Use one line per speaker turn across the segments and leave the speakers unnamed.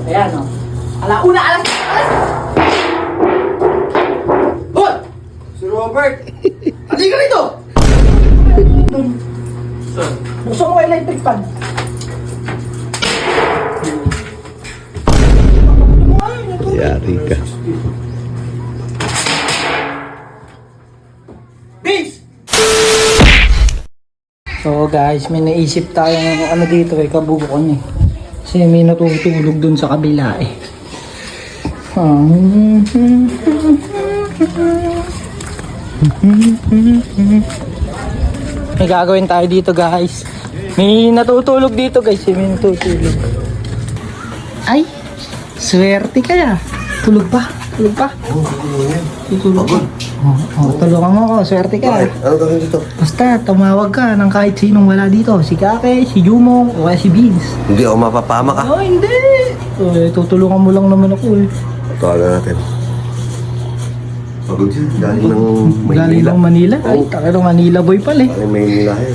Ayan, o. Alauna, alas! Hoy!
Si Robert!
Halika rito! Buksan mo electric fan.
Yari ka.
Vince! So guys, may naisip tayong ano dito eh, kabukon eh. Kasi may natutulog dun sa kabila eh. May gagawin tayo dito guys. May natutulog dito guys, may natutulog. Ay, swerte kaya. Tulog pa, tulog pa. Tutulog pa. Tulungan mo ako, swerte ka.
Ano gawin dito?
Basta tumawag ka ng kahit sinong wala dito. Si Kake, si Jumong, o kaya si Vince.
Hindi ako mapapama ka.
Oh, hindi. Tutulungan mo lang naman ako eh.
Tawagan natin. Pagod yun. Galing ng Maynila.
Galing ng Manila? Ay, takero Manila boy pala eh.
Galing Maynila eh.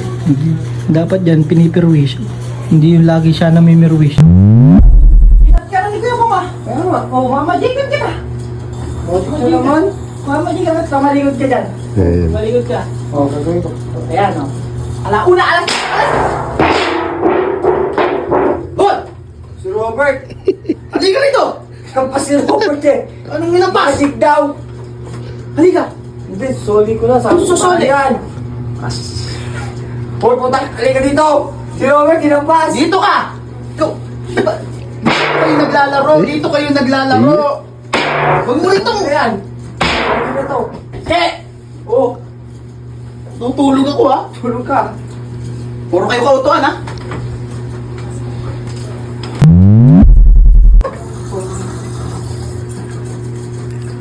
Dapat yan, pinipirwish. Hindi yung lagi siya na may mirwish. Kita ka ni Kuya Mama. Kaya nga. Oh, Mama, jikin kita. Ito naman. Mama, jikin ka. Maligod ka dyan. Maligod ka. Oh, gagawin ko. Ayan, oh. Alauna, alas! Hoy!
Si Robert!
Halika rito!
Kampas si Robert eh!
Anong nilampas?
Pasig daw!
Halika!
Hindi, soli ko na. Sabi ko
Susoli?
yan. Hoy, putak! Halika dito! Si Robert, kinampas!
Dito ka! Ikaw! Dito kayo naglalaro! Dito kayo naglalaro! Huwag mo itong...
Ayan! Halika dito!
Eh!
Oh!
Tutulog ako ha!
Tulog ka!
Puro kayo kautuan ha!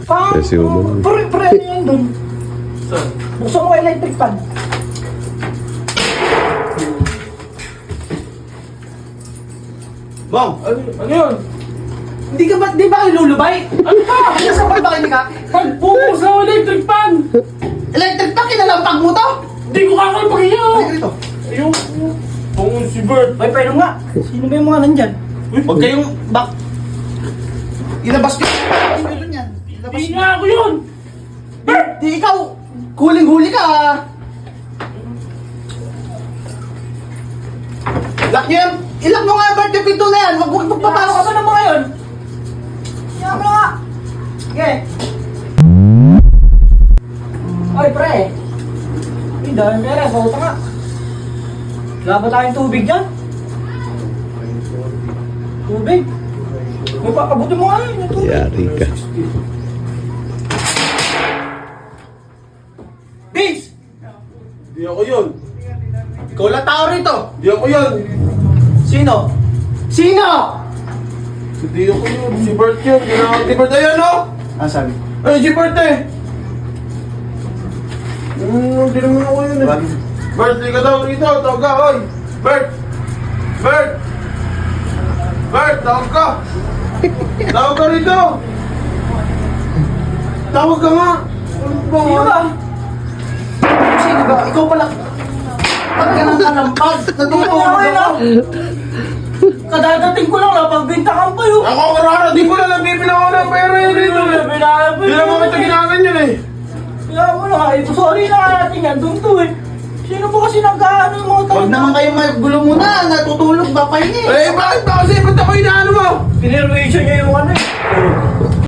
Kasi umong.
Pre, ano yan dun? Buksan mo electric fan.
Bang! Ano yun?
Di ba kayo lulubay? Ano ba? Ano sa ba kayo ka?
Pagpupos na electric fan!
Electric fan, kinalampag mo to?
Hindi ko kakalpag
Halika
iyo!
rito.
Ayun! Tungon si Bert!
May pwede nga. Sino ba yung mga nandyan? Huwag kayong bak... Ilabas ko. Ay, meron yan. Ilabas
Hindi nga ako yun! Bert!
Di ikaw, huling-huli ka ah. Lock nyo yan. Ilock mo nga Bert yung pinto na yan. Huwag magpapasok ka ba naman ngayon? Iyan mo na nga. Sige. Ay pre. Ay dahil pera. Bauta nga. Wala ba tayong tubig dyan? Tubig? May pakabuti mo nga yun. Yung tubig.
Yari ka.
Vince!
Hindi ako yun!
Ikaw lang tao rito.
Hindi ako yun!
Sino? Sino?
Hindi ako yun! Si Bert yun! Ginawag ni Bert! Ayan o!
Ah, sabi.
Ay, si Bert eh! Hindi naman ako yun eh! Bert, di ka daw rito! Tawag ka! Oy! Bert! Bert! Bert, tawag ka! Tawag ka rito! Tawag ka nga! Ano ba?
Sino ba? Sino ba? Ikaw pala. Pag ka nang kalampag, natutulog ako. Kadadating ko lang, napagbintakan pa yun.
Ako karara! Di ko na nagbibilang ako ng pera yun rito! Di naman kita ginamit yun eh!
Kaya mo na nga, ito sorry na nga natin yan, doon to eh. Sino po kasi nagkaano yung mga tao? Huwag naman kayo magulo muna, natutulog ba pa yun eh.
Eh, bakit ba kasi? Ba't ako inaano mo?
Pinirwation niya yung ano eh.